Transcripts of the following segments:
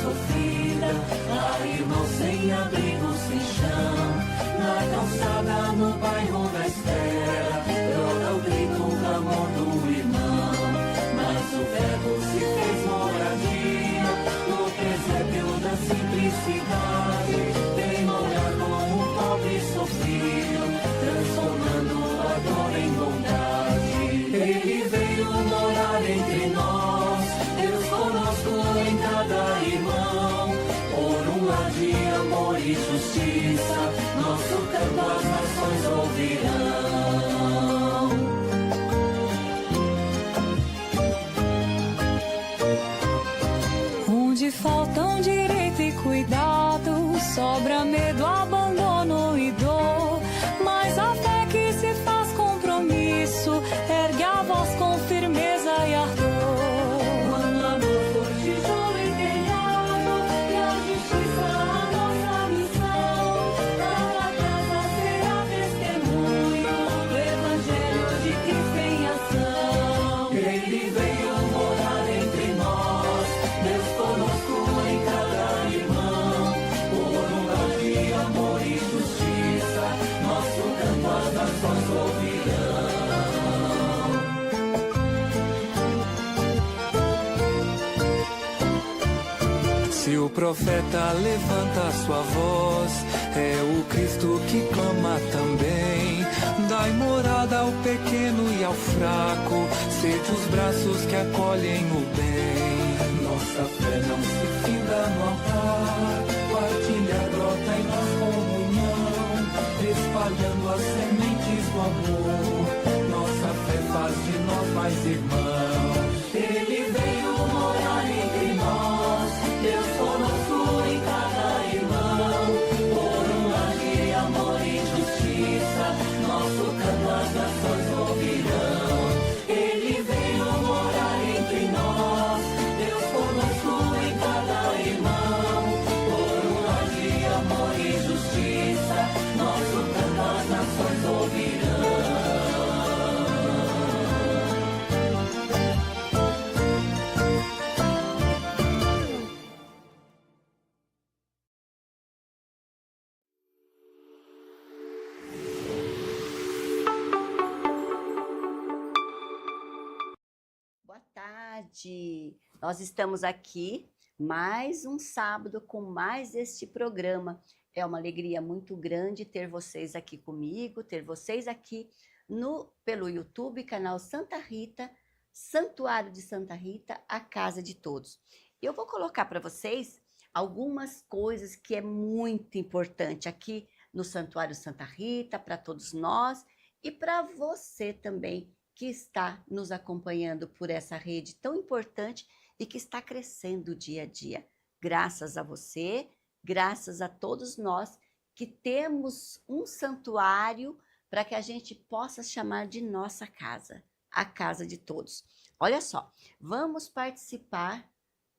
sofrida, a irmão sem abrigo, sem chão, na calçada, no bairro da espera, brota o grito, o clamor do irmão. Mas o verbo se fez moradia, no presépio da simplicidade, vem morar com o pobre sofrido, transformando a dor em bondade. Ele veio morar entre nós, Deus conosco em cada irmão, por um lar de amor e justiça, nosso canto as nações ouvirão. Onde faltam direito e cuidado, sobra medo, abandono e dor, mas a fé que se faz compromisso ergue a voz com firmeza e ardor. Quando amor for tijolo e telhado, e a justiça a nossa missão, cada casa será testemunho do Evangelho de Cristo em ação. Ele veio morar entre nós, Deus conosco em cada irmão, por um lar de amor e justiça, nosso canto as nações ouvirão. Se o profeta levanta sua voz, é o Cristo que clama também. Dai morada ao pequeno e ao fraco, sede os braços que acolhem o bem. Nossa fé não se finda no altar, partilha brota em nós comunhão, espalhando as sementes do amor. Nossa fé faz de nós mais irmãos. Ele veio morar entre nós, Deus conosco em cada irmão, por um lar de amor e justiça, nosso canto as nações ouvirão. Ele veio morar entre nós, Deus conosco em cada irmão, por um lar de amor e justiça, nosso canto as nações ouvirão. Boa tarde! Nós estamos aqui mais um sábado com mais este programa. É uma alegria muito grande ter vocês aqui comigo, ter vocês aqui pelo YouTube, canal Santa Rita, Santuário de Santa Rita, a Casa de Todos. Eu vou colocar para vocês algumas coisas que é muito importante aqui no Santuário Santa Rita, para todos nós e para você também, que está nos acompanhando por essa rede tão importante e que está crescendo dia a dia. Graças a você, graças a todos nós que temos um santuário para que a gente possa chamar de nossa casa, a casa de todos. Olha só, vamos participar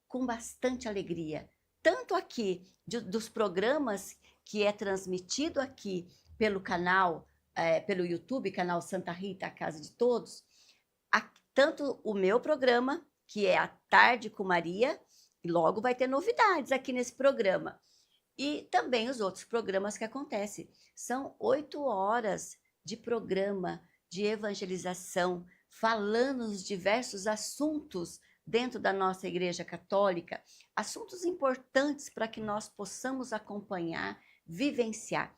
com bastante alegria, tanto aqui dos programas que é transmitido aqui pelo canal, pelo YouTube, canal Santa Rita, a Casa de Todos, tanto o meu programa, que é a Tarde com Maria, e logo vai ter novidades aqui nesse programa, e também os outros programas que acontecem. São 8 horas de programa de evangelização, falando os diversos assuntos dentro da nossa Igreja Católica, assuntos importantes para que nós possamos acompanhar, vivenciar.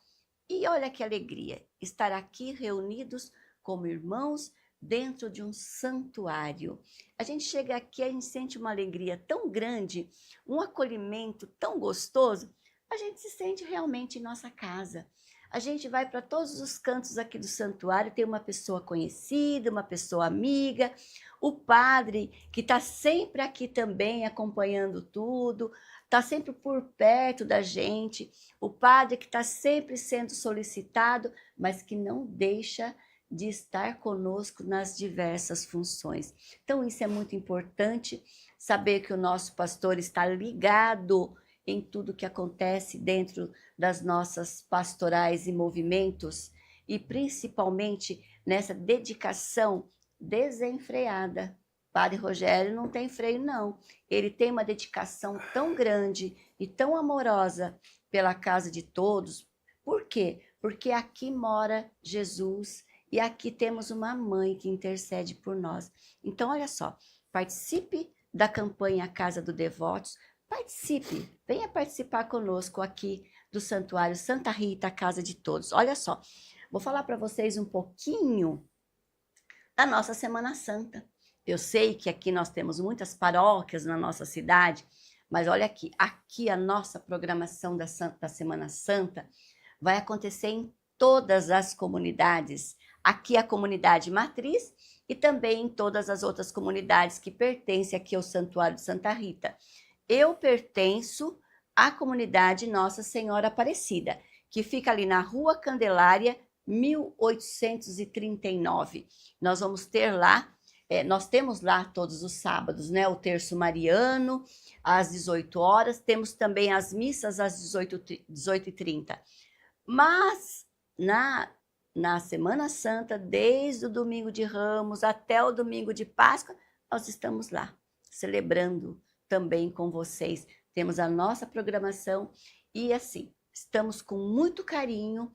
E olha que alegria, estar aqui reunidos como irmãos dentro de um santuário. A gente chega aqui, a gente sente uma alegria tão grande, um acolhimento tão gostoso, a gente se sente realmente em nossa casa. A gente vai para todos os cantos aqui do santuário, tem uma pessoa conhecida, uma pessoa amiga, o padre que está sempre aqui também acompanhando tudo, está sempre por perto da gente, o padre que está sempre sendo solicitado, mas que não deixa de estar conosco nas diversas funções. Então isso é muito importante, saber que o nosso pastor está ligado em tudo que acontece dentro das nossas pastorais e movimentos, e principalmente nessa dedicação desenfreada Padre Rogério não tem freio, não. Ele tem uma dedicação tão grande e tão amorosa pela casa de todos. Por quê? Porque aqui mora Jesus e aqui temos uma mãe que intercede por nós. Então, olha só, participe da campanha Casa do Devotos, participe, venha participar conosco aqui do Santuário Santa Rita, a Casa de Todos. Olha só, vou falar para vocês um pouquinho da nossa Semana Santa. Eu sei que aqui nós temos muitas paróquias na nossa cidade, mas olha aqui a nossa programação da Semana Santa vai acontecer em todas as comunidades. Aqui a comunidade matriz e também em todas as outras comunidades que pertencem aqui ao Santuário de Santa Rita. Eu pertenço à comunidade Nossa Senhora Aparecida, que fica ali na Rua Candelária, 1839. Nós vamos ter lá, nós temos lá todos os sábados, né? O terço mariano, às 18 horas, temos também as missas às 18h30. Mas na Semana Santa, desde o domingo de Ramos até o domingo de Páscoa, nós estamos lá, celebrando também com vocês. Temos a nossa programação e assim, estamos com muito carinho,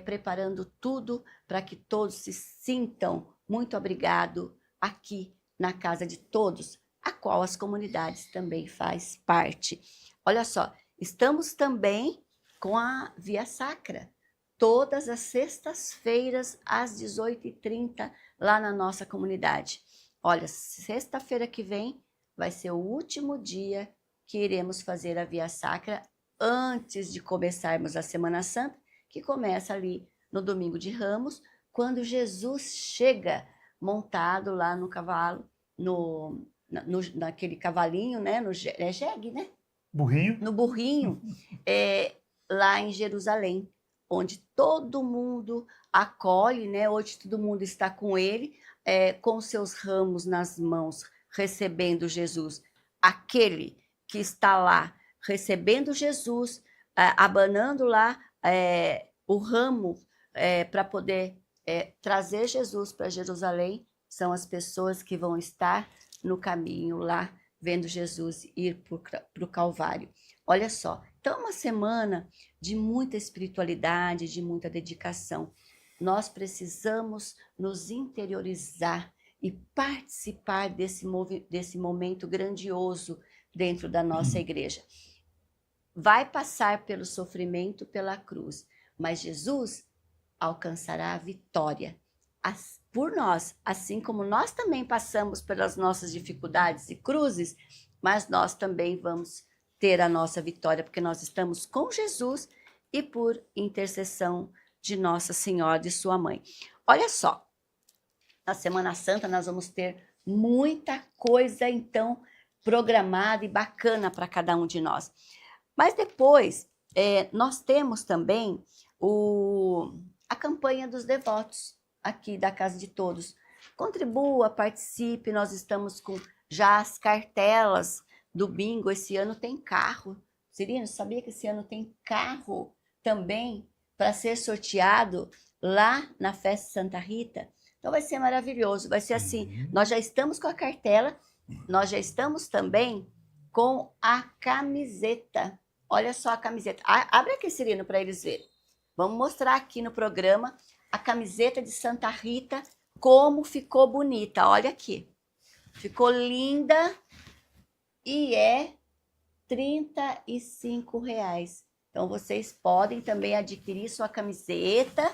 preparando tudo para que todos se sintam muito obrigado aqui na Casa de Todos, a qual as comunidades também faz parte. Olha só, estamos também com a Via Sacra, todas as sextas-feiras, às 18h30, lá na nossa comunidade. Olha, sexta-feira que vem vai ser o último dia que iremos fazer a Via Sacra antes de começarmos a Semana Santa, que começa ali no domingo de Ramos, quando Jesus chega montado lá no cavalo, naquele cavalinho, né? Jegue, né? Burrinho. No burrinho, lá em Jerusalém, onde todo mundo acolhe, né? Hoje todo mundo está com ele, com seus ramos nas mãos, recebendo Jesus. Aquele que está lá recebendo Jesus, abanando lá o ramo para poder trazer Jesus para Jerusalém, são as pessoas que vão estar no caminho lá, vendo Jesus ir para o Calvário. Olha só, então uma semana de muita espiritualidade, de muita dedicação. Nós precisamos nos interiorizar e participar desse momento grandioso dentro da nossa igreja. Vai passar pelo sofrimento, pela cruz, mas Jesus alcançará a vitória por nós, assim como nós também passamos pelas nossas dificuldades e cruzes, mas nós também vamos ter a nossa vitória, porque nós estamos com Jesus e por intercessão de Nossa Senhora, de sua mãe. Olha só, na Semana Santa nós vamos ter muita coisa, então, programada e bacana para cada um de nós. Mas depois, nós temos também a campanha dos devotos aqui da Casa de Todos. Contribua, participe, nós estamos com já as cartelas do bingo. Esse ano tem carro. Cirino, sabia que esse ano tem carro também para ser sorteado lá na Festa Santa Rita? Então vai ser maravilhoso, vai ser assim, nós já estamos com a cartela, nós já estamos também com a camiseta. Olha só a camiseta. Abre aqui, Cirino, para eles verem. Vamos mostrar aqui no programa a camiseta de Santa Rita, como ficou bonita. Olha aqui. Ficou linda e é R$35. Então, vocês podem também adquirir sua camiseta,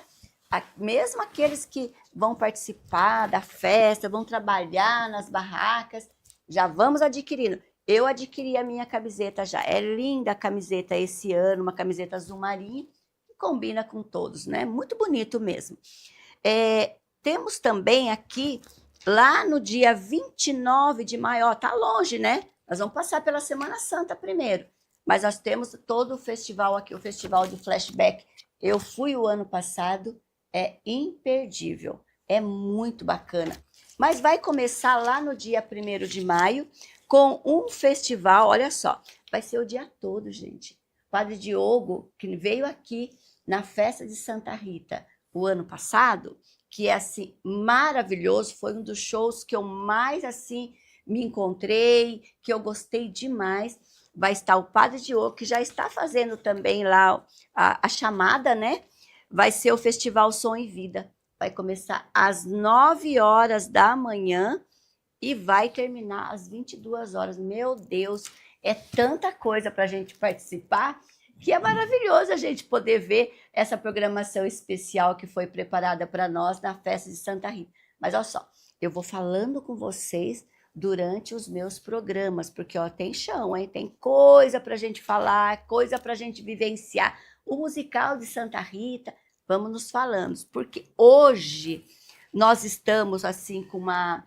mesmo aqueles que vão participar da festa, vão trabalhar nas barracas, já vamos adquirindo. Eu adquiri a minha camiseta já. É linda a camiseta esse ano, uma camiseta azul marinho, que combina com todos, né? Muito bonito mesmo. Temos também aqui, lá no dia 29 de maio, tá longe, né? Nós vamos passar pela Semana Santa primeiro, mas nós temos todo o festival aqui, o festival de flashback. Eu fui o ano passado, é imperdível, é muito bacana. Mas vai começar lá no dia 1º de maio, com um festival, olha só, vai ser o dia todo, gente. O Padre Diogo, que veio aqui na festa de Santa Rita o ano passado, que é assim, maravilhoso, foi um dos shows que eu mais, assim, me encontrei, que eu gostei demais. Vai estar o Padre Diogo, que já está fazendo também lá a chamada, né? Vai ser o Festival Som e Vida. Vai começar às 9 horas da manhã e vai terminar às 22 horas. Meu Deus, é tanta coisa para a gente participar que é maravilhoso a gente poder ver essa programação especial que foi preparada para nós na festa de Santa Rita. Mas olha só, eu vou falando com vocês durante os meus programas, porque ó, tem chão, hein? Tem coisa para a gente falar, coisa para a gente vivenciar. O musical de Santa Rita, vamos nos falando, porque hoje nós estamos assim com uma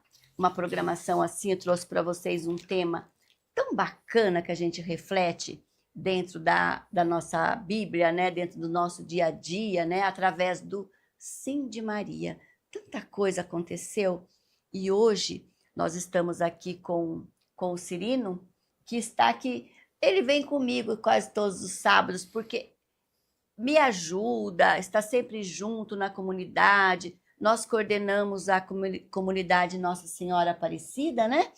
programação assim, eu trouxe para vocês um tema tão bacana que a gente reflete dentro da nossa Bíblia, né? Dentro do nosso dia a dia, né? Através do Sim de Maria. Tanta coisa aconteceu e hoje nós estamos aqui com o Cirino, que está aqui. Ele vem comigo quase todos os sábados, porque me ajuda, está sempre junto na comunidade. Nós coordenamos a comunidade Nossa Senhora Aparecida, né?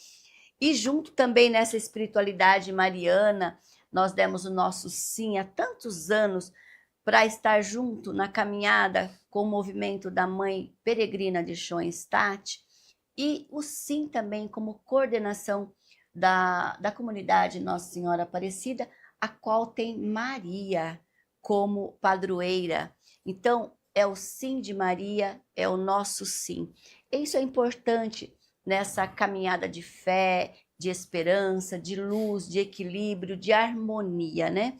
E junto também nessa espiritualidade mariana, nós demos o nosso sim há tantos anos para estar junto na caminhada com o movimento da Mãe Peregrina de Schoenstatt e o sim também como coordenação da comunidade Nossa Senhora Aparecida, a qual tem Maria como padroeira. Então, é o sim de Maria, é o nosso sim. E isso é importante nessa caminhada de fé, de esperança, de luz, de equilíbrio, de harmonia, né?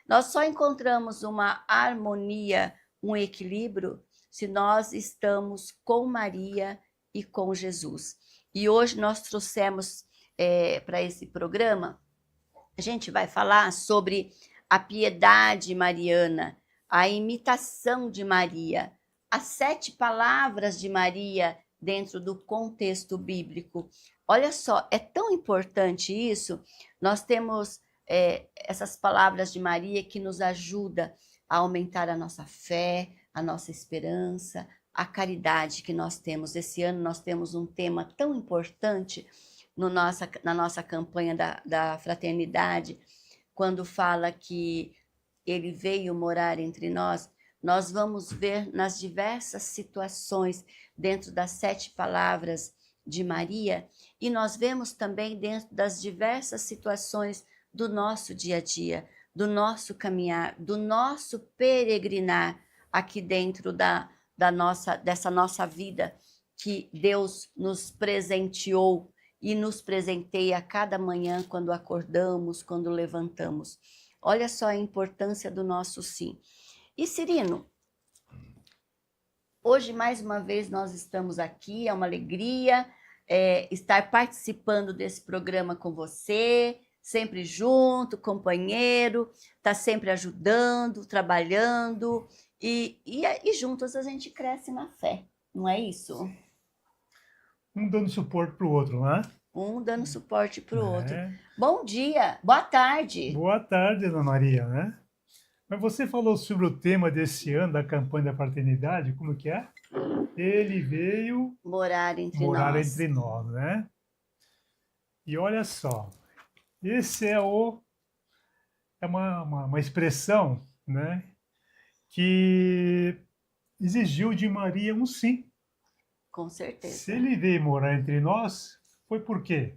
Nós só encontramos uma harmonia, um equilíbrio, se nós estamos com Maria e com Jesus. E hoje nós trouxemos para esse programa, a gente vai falar sobre a piedade mariana, a imitação de Maria, as 7 palavras de Maria dentro do contexto bíblico. Olha só, é tão importante isso. Nós temos essas palavras de Maria que nos ajudam a aumentar a nossa fé, a nossa esperança, a caridade que nós temos. Esse ano nós temos um tema tão importante na nossa campanha da fraternidade, quando fala que ele veio morar entre nós. Nós vamos ver nas diversas situações dentro das 7 palavras de Maria, e nós vemos também dentro das diversas situações do nosso dia a dia, do nosso caminhar, do nosso peregrinar aqui dentro dessa nossa vida que Deus nos presenteou e nos presenteia a cada manhã quando acordamos, quando levantamos. Olha só a importância do nosso sim. E Cirino, hoje mais uma vez nós estamos aqui, é uma alegria estar participando desse programa com você, sempre junto, companheiro, está sempre ajudando, trabalhando, e juntos a gente cresce na fé, não é isso? Um dando suporte para o outro, né? Um dando suporte para o outro. Bom dia, boa tarde. Boa tarde, Ana Maria, né? Mas você falou sobre o tema desse ano, da campanha da fraternidade, como que é? Ele veio morar entre nós, né? E olha só, esse é uma expressão, né, que exigiu de Maria um sim. Com certeza. Se ele veio morar entre nós, foi por quê?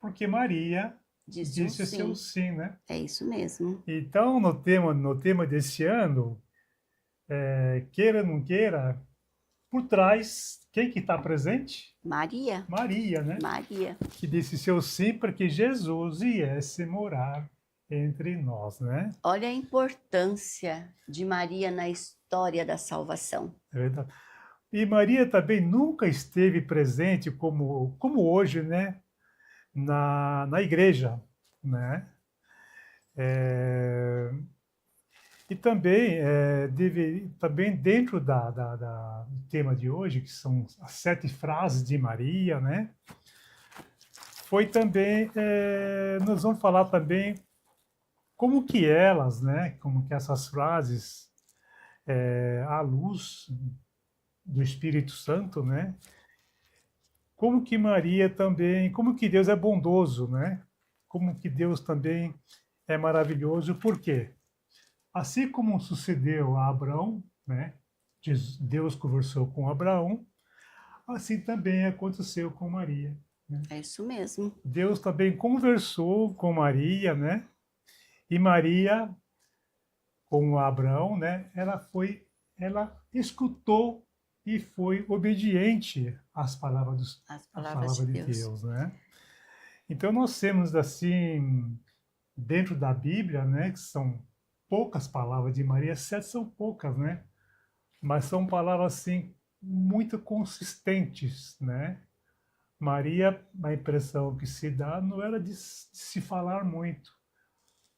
Porque Maria disse o seu sim, né? É isso mesmo. Então, no tema desse ano, queira ou não queira, por trás, quem que está presente? Maria. Maria, né? Maria. Que disse seu sim para que Jesus viesse morar entre nós, né? Olha a importância de Maria na história da salvação. É verdade. E Maria também nunca esteve presente como hoje, né? Na igreja, né? E também, também dentro do tema de hoje, que são as 7 frases de Maria, né? Foi também, nós vamos falar também como que elas, né? Como que essas frases, à luz do Espírito Santo, né? como que Maria também, como que Deus é bondoso, né? Como que Deus também é maravilhoso. Por quê? Assim como sucedeu a Abraão, né? Deus conversou com Abraão, assim também aconteceu com Maria. Né? É isso mesmo. Deus também conversou com Maria, né? E Maria, com Abraão, né? Ela escutou e foi obediente às palavras, As à palavras palavra de de Deus. Deus, né? Então nós temos assim dentro da Bíblia, né? Que são poucas palavras de Maria, 7 são poucas, né? Mas são palavras assim muito consistentes, né? Maria, a impressão que se dá não era de se falar muito.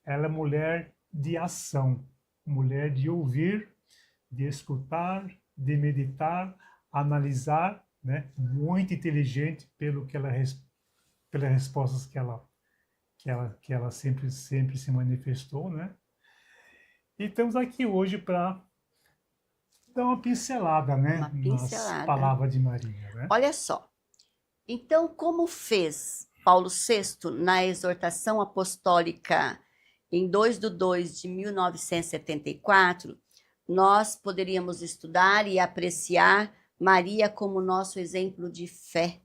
Ela é mulher de ação, mulher de ouvir, de escutar, de meditar, analisar, né? Muito inteligente pelas respostas que ela sempre se manifestou, né? E estamos aqui hoje para dar uma pincelada, né, Uma nas pincelada. palavras de Maria, né? Olha só. Então, como fez Paulo VI na exortação apostólica em 2/2 de 1974, nós poderíamos estudar e apreciar Maria como nosso exemplo de fé,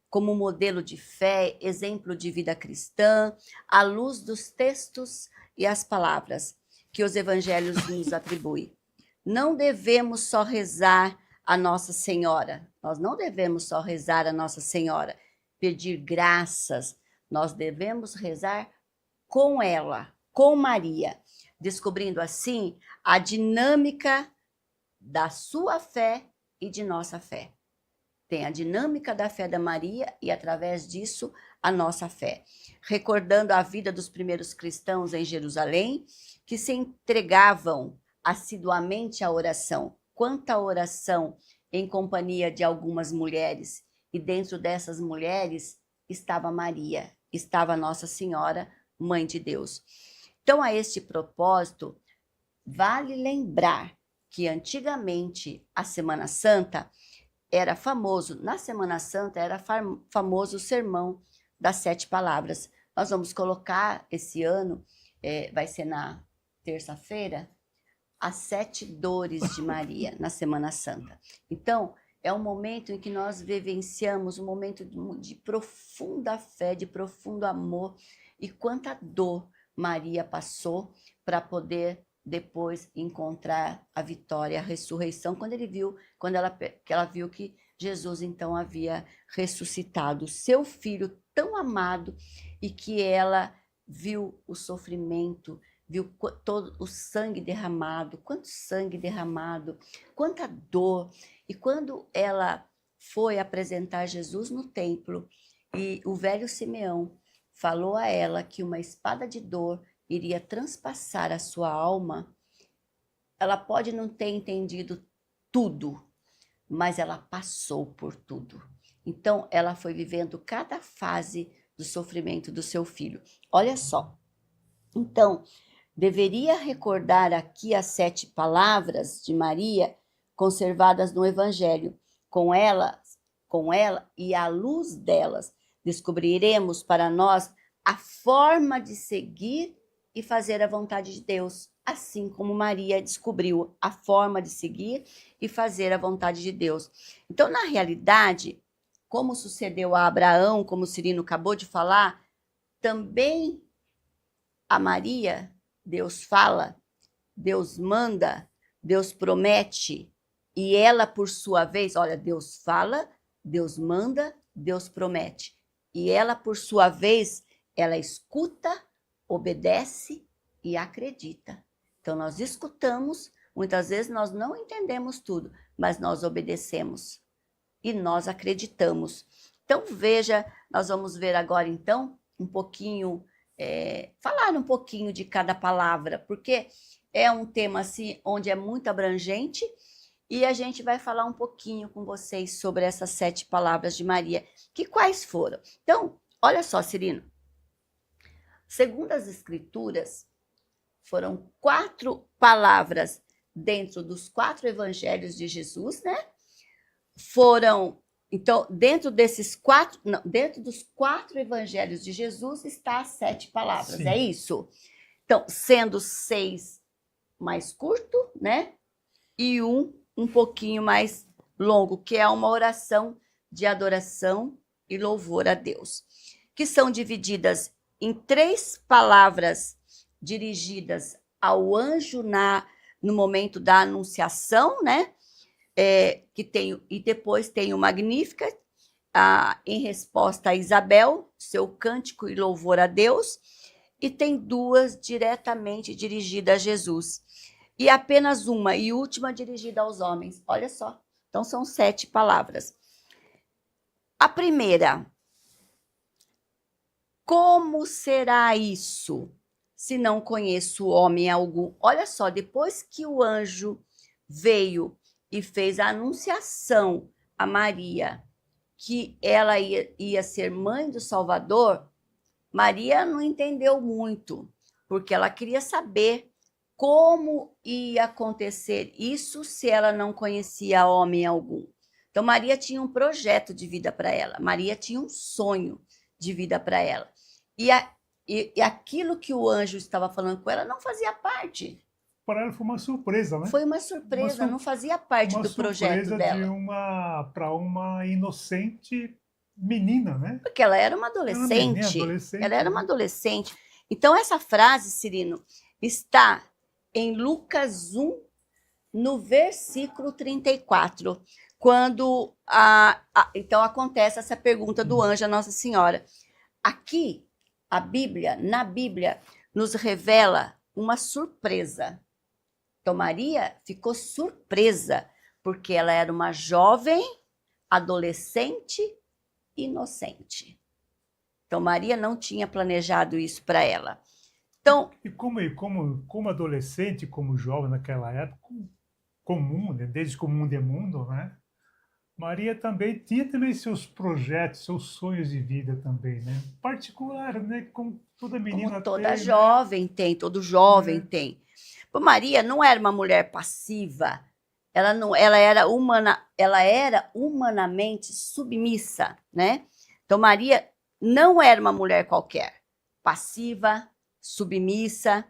como modelo de fé, exemplo de vida cristã, à luz dos textos e as palavras que os evangelhos nos atribuem. Não devemos só rezar a Nossa Senhora. Nós não devemos só rezar a Nossa Senhora, pedir graças. Nós devemos rezar com ela, com Maria, descobrindo assim a dinâmica da sua fé e de nossa fé. Tem a dinâmica da fé da Maria e, através disso, a nossa fé. Recordando a vida dos primeiros cristãos em Jerusalém, que se entregavam assiduamente à oração. Quanta oração em companhia de algumas mulheres. E dentro dessas mulheres estava Maria, estava Nossa Senhora, Mãe de Deus. Então, a este propósito, vale lembrar que antigamente a Semana Santa era famoso, na Semana Santa era famoso o sermão das 7 palavras. Nós vamos colocar esse ano, vai ser na terça-feira, as 7 dores de Maria, na Semana Santa. Então, é um momento em que nós vivenciamos um momento de profunda fé, de profundo amor, e quanta dor Maria passou para poder depois encontrar a vitória, a ressurreição, quando ela viu que Jesus então havia ressuscitado, seu filho tão amado, e que ela viu o sofrimento, viu todo o sangue derramado, quanto sangue derramado, quanta dor. E quando ela foi apresentar Jesus no templo, e o velho Simeão falou a ela que uma espada de dor iria transpassar a sua alma, ela pode não ter entendido tudo, mas ela passou por tudo. Então, ela foi vivendo cada fase do sofrimento do seu filho. Olha só. Então, deveria recordar aqui as 7 palavras de Maria conservadas no Evangelho. Com ela e à luz delas, descobriremos para nós a forma de seguir e fazer a vontade de Deus, assim como Maria descobriu a forma de seguir e fazer a vontade de Deus. Então, na realidade, como sucedeu a Abraão, como o Cirino acabou de falar, também a Maria, Deus fala, Deus manda, Deus promete, e ela, por sua vez, olha, Deus fala, Deus manda, Deus promete, e ela, por sua vez, ela escuta, obedece e acredita. Então, nós escutamos, muitas vezes nós não entendemos tudo, mas nós obedecemos e nós acreditamos. Então, veja, nós vamos ver agora, então, um pouquinho, falar um pouquinho de cada palavra, porque é um tema, assim, onde é muito abrangente, e a gente vai falar um pouquinho com vocês sobre essas 7 palavras de Maria, que quais foram. Então, olha só, Cirino. Segundo as Escrituras, foram 4 palavras dentro dos 4 evangelhos de Jesus, né? Foram Então, dentro desses quatro, não, dentro dos 4 evangelhos de Jesus está as 7 palavras, Sim. é isso? Então, sendo 6 mais curto, né? E um pouquinho mais longo, que é uma oração de adoração e louvor a Deus, que são divididas em 3 palavras dirigidas ao anjo no momento da anunciação, né? E depois tem o Magnificat, em resposta a Isabel, seu cântico e louvor a Deus, e tem 2 diretamente dirigidas a Jesus, e apenas uma e última dirigida aos homens. Olha só, então são 7 palavras. A primeira, como será isso, se não conheço homem algum? Olha só, depois que o anjo veio e fez a anunciação a Maria, que ela ia ser mãe do Salvador, Maria não entendeu muito, porque ela queria saber como ia acontecer isso se ela não conhecia homem algum. Então, Maria tinha um projeto de vida para ela, Maria tinha um sonho de vida para ela. E aquilo que o anjo estava falando com ela não fazia parte. Para ela foi uma surpresa, né? Foi uma surpresa, não fazia parte do projeto dela. Para uma inocente menina, né? Porque ela era uma adolescente. Ela era uma né? adolescente. Então, essa frase, Cirino, está em Lucas 1, no versículo 34, quando então acontece essa pergunta do anjo a Nossa Senhora. Aqui, na Bíblia, nos revela uma surpresa. Então, Maria ficou surpresa, porque ela era uma jovem, adolescente, inocente. Então, Maria não tinha planejado isso para ela. Então, E como adolescente, como jovem naquela época, comum, né? Desde que o mundo é mundo, né? Maria também tinha seus projetos, seus sonhos de vida também, né? Particular, né? Como toda menina como toda tem, jovem tem, todo jovem É. tem. Maria não era uma mulher passiva, ela era humanamente submissa, né? Então, Maria não era uma mulher qualquer, passiva, submissa,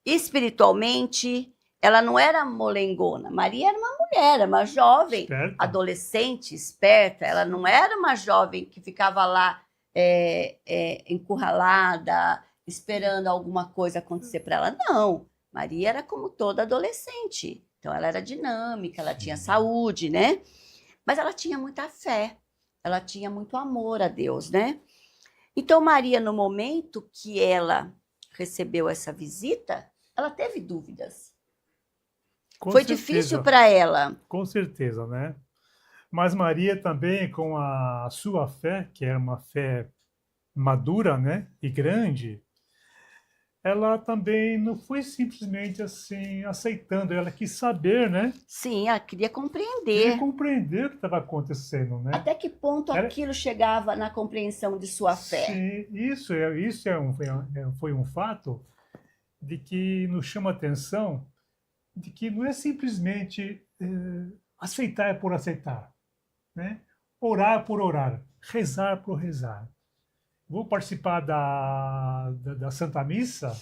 espiritualmente, ela não era molengona. Maria era uma mulher, uma jovem, Esperta. adolescente, esperta. Ela não era uma jovem que ficava lá encurralada, esperando alguma coisa acontecer para ela. Não, Maria era como toda adolescente. Então, ela era dinâmica, ela tinha saúde, né? Mas ela tinha muita fé, ela tinha muito amor a Deus, né? Então, Maria, no momento que ela recebeu essa visita, ela teve dúvidas. Com Foi certeza. difícil para ela. Com certeza, né? Mas Maria também, com a sua fé, que era uma fé madura, né, e grande, ela também não foi simplesmente assim aceitando, ela quis saber, né? Sim, ela queria compreender. Queria compreender o que estava acontecendo, né? Até que ponto aquilo chegava na compreensão de sua fé? Sim, isso foi um fato de que nos chama a atenção de que não é simplesmente aceitar por aceitar, né? Orar por orar, rezar por rezar. Vou participar da Santa Missa,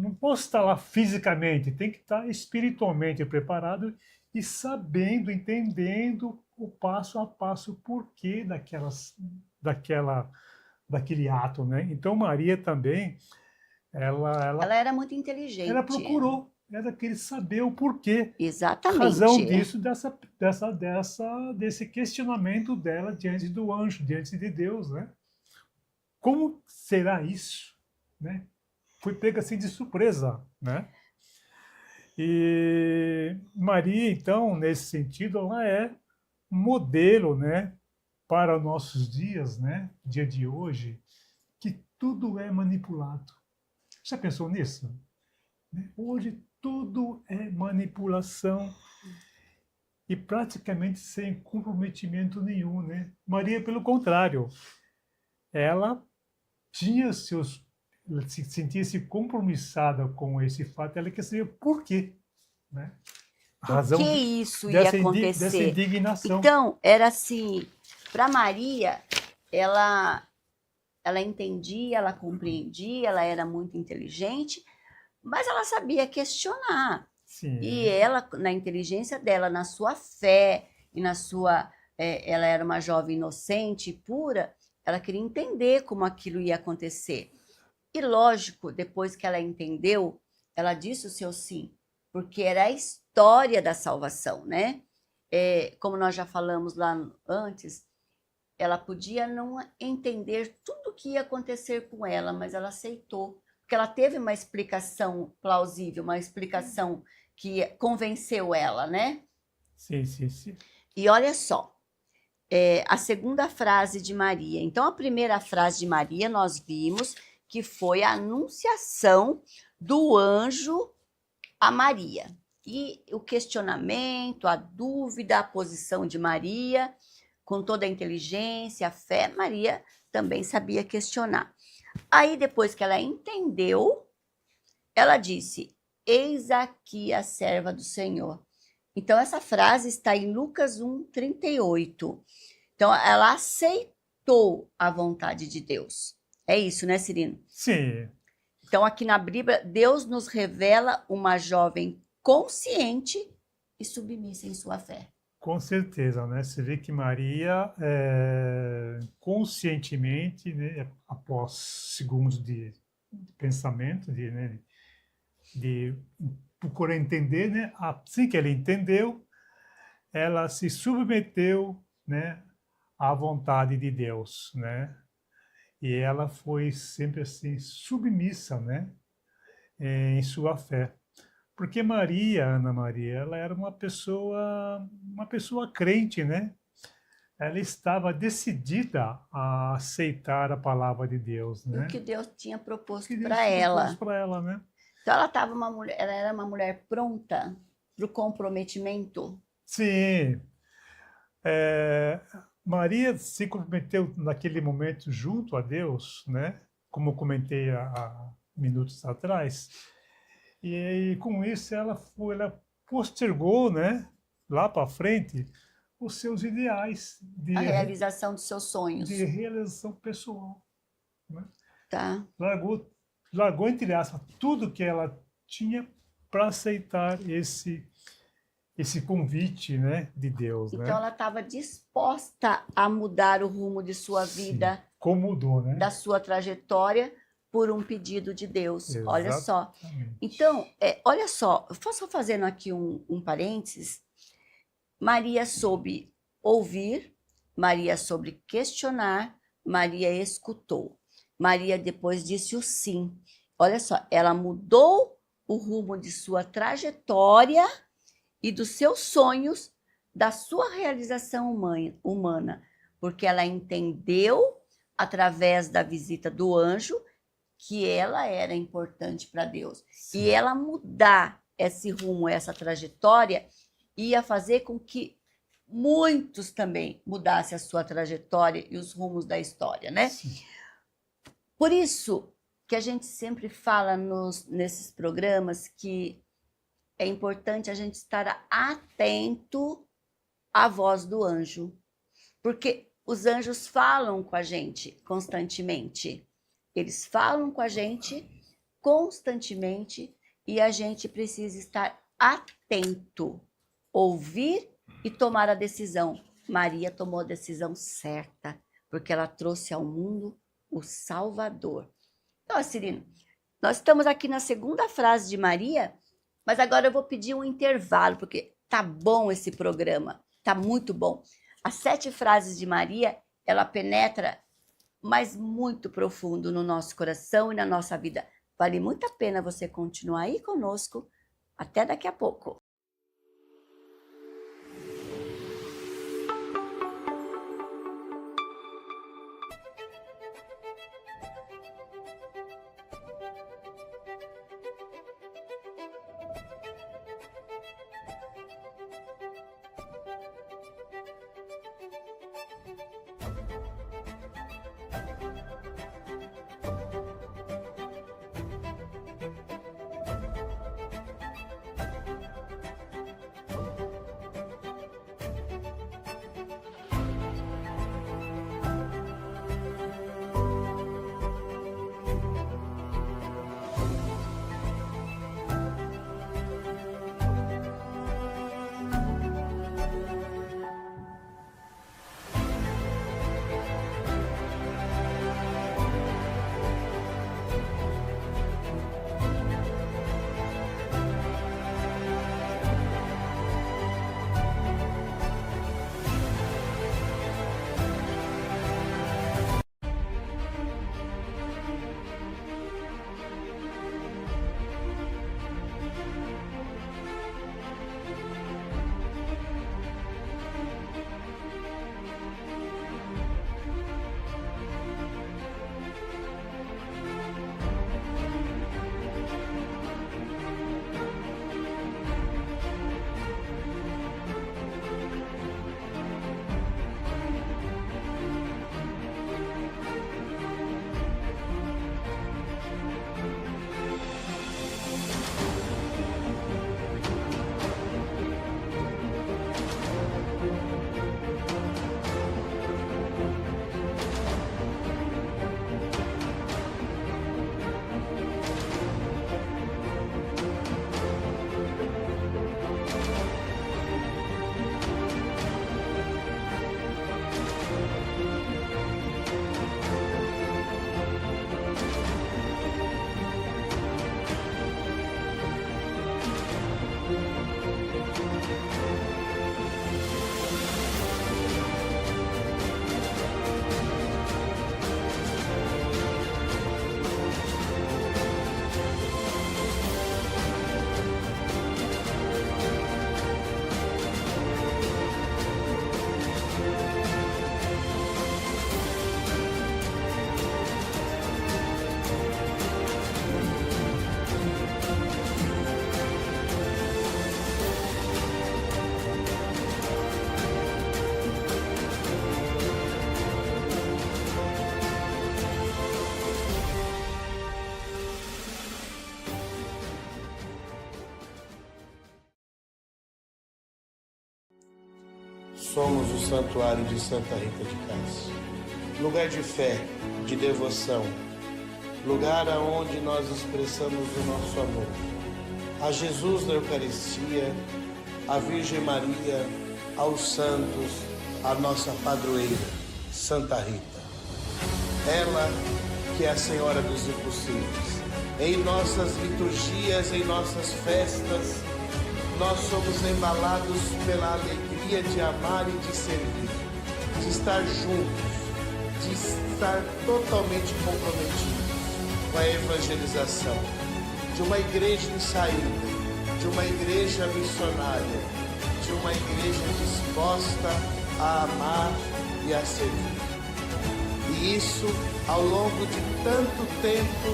não posso estar lá fisicamente, tem que estar espiritualmente preparado e sabendo, entendendo o passo a passo, o porquê daquele ato, né? Então, Maria também, ela era muito inteligente. Ela procurou, ela queria saber o porquê. Exatamente. A razão disso, desse questionamento dela diante do anjo, diante de Deus, né? Como será isso, né? Foi pega assim de surpresa, né? E Maria, então, nesse sentido, ela é modelo, né, para nossos dias, né, dia de hoje, que tudo é manipulado. Já pensou nisso? Hoje tudo é manipulação e praticamente sem comprometimento nenhum, né? Maria, pelo contrário, ela sentia-se compromissada com esse fato, ela quer saber por quê, né? razão por que isso ia dessa acontecer. indignação. Então, era assim, para Maria, ela entendia, ela compreendia, ela era muito inteligente, mas ela sabia questionar. Sim. E ela, na inteligência dela, na sua fé, e na sua... ela era uma jovem inocente e pura, ela queria entender como aquilo ia acontecer. E lógico, depois que ela entendeu, ela disse o seu sim, porque era a história da salvação, né? Como nós já falamos lá antes, ela podia não entender tudo o que ia acontecer com ela, mas ela aceitou, porque ela teve uma explicação plausível, uma explicação que convenceu ela, né? Sim, sim, sim. E olha só, a segunda frase de Maria. Então, a primeira frase de Maria nós vimos que foi a anunciação do anjo a Maria. E o questionamento, a dúvida, a posição de Maria, com toda a inteligência, a fé, Maria também sabia questionar. Aí, depois que ela entendeu, ela disse: eis aqui a serva do Senhor. Então, essa frase está em Lucas 1:38. Então, ela aceitou a vontade de Deus. É isso, né, Cirino? Sim. Então, aqui na Bíblia, Deus nos revela uma jovem consciente e submissa em sua fé. Com certeza, né? Você vê que Maria, conscientemente, né, após segundos de pensamento, de procurar entender, né? Assim que ela entendeu, ela se submeteu, né, à vontade de Deus, né? E ela foi sempre assim submissa, né, em sua fé. Porque Maria, Ana Maria, ela era uma pessoa crente, né? Ela estava decidida a aceitar a palavra de Deus, né? O que Deus tinha proposto Que Deus para ela. propôs para ela, né? Então ela era uma mulher pronta para o comprometimento. Sim. Maria se comprometeu naquele momento junto a Deus, né? Como eu comentei há minutos atrás. E aí, com isso ela postergou, né, lá para frente, os seus ideais A realização dos seus sonhos. de realização pessoal, né? Tá. Largou, entre aspas, tudo que ela tinha para aceitar esse convite, né, de Deus. Então, né? ela estava disposta a mudar o rumo de sua vida, como mudou, né? da sua trajetória, por um pedido de Deus. Exatamente. Olha só. Então, olha só, só fazendo aqui um parênteses, Maria soube ouvir, Maria soube questionar, Maria escutou. Maria depois disse o sim. Olha só, ela mudou o rumo de sua trajetória e dos seus sonhos, da sua realização humana, porque ela entendeu, através da visita do anjo, que ela era importante para Deus. Sim. E ela mudar esse rumo, essa trajetória, ia fazer com que muitos também mudassem a sua trajetória e os rumos da história, né? Sim. Por isso que a gente sempre fala nesses programas que é importante a gente estar atento à voz do anjo, porque os anjos falam com a gente constantemente. Eles falam com a gente constantemente e a gente precisa estar atento, ouvir e tomar a decisão. Maria tomou a decisão certa, porque ela trouxe ao mundo o Salvador. Então, Cirino, nós estamos aqui na segunda frase de Maria, mas agora eu vou pedir um intervalo, porque tá bom esse programa, tá muito bom. As 7 frases de Maria, ela penetra, mas muito profundo no nosso coração e na nossa vida. Vale muito a pena você continuar aí conosco. Até daqui a pouco. somos o santuário de Santa Rita de Cássia. Lugar de fé, de devoção, lugar aonde nós expressamos o nosso amor a Jesus na Eucaristia, à Virgem Maria, aos santos, a nossa padroeira, Santa Rita. Ela que é a Senhora dos impossíveis. Em nossas liturgias, em nossas festas, nós somos embalados pela alegria de amar e de servir, de estar juntos, de estar totalmente comprometidos com a evangelização, de uma igreja em saída, de uma igreja missionária, de uma igreja disposta a amar e a servir. E isso, ao longo de tanto tempo,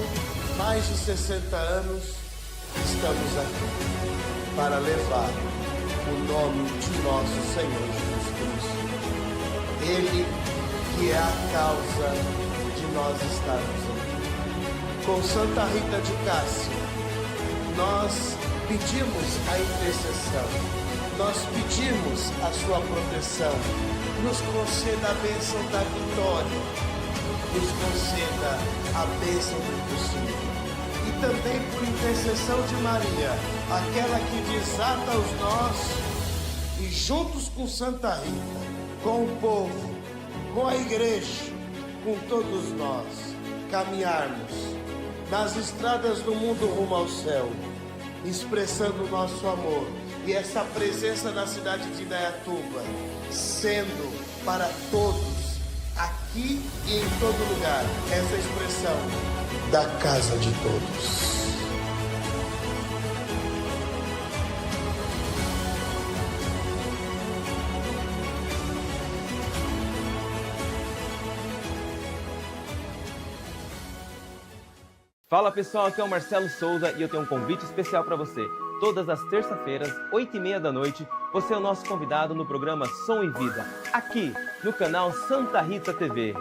mais de 60 anos, estamos aqui para levar o nome de nosso Senhor Jesus Cristo. Ele que é a causa de nós estarmos aqui. Com Santa Rita de Cássia, nós pedimos a intercessão, nós pedimos a sua proteção, nos conceda a bênção da vitória, nos conceda a bênção do impossível. E também por intercessão de Maria, aquela que desata os nós, e juntos com Santa Rita, com o povo, com a igreja, com todos nós, caminharmos nas estradas do mundo rumo ao céu, expressando o nosso amor e essa presença na cidade de Indaiatuba, sendo para todos, aqui e em todo lugar, essa expressão da casa de todos. Fala pessoal, aqui é o Marcelo Souza e eu tenho um convite especial para você. Todas as terças-feiras, 8h30 da noite, você é o nosso convidado no programa Som e Vida, aqui no canal Santa Rita TV.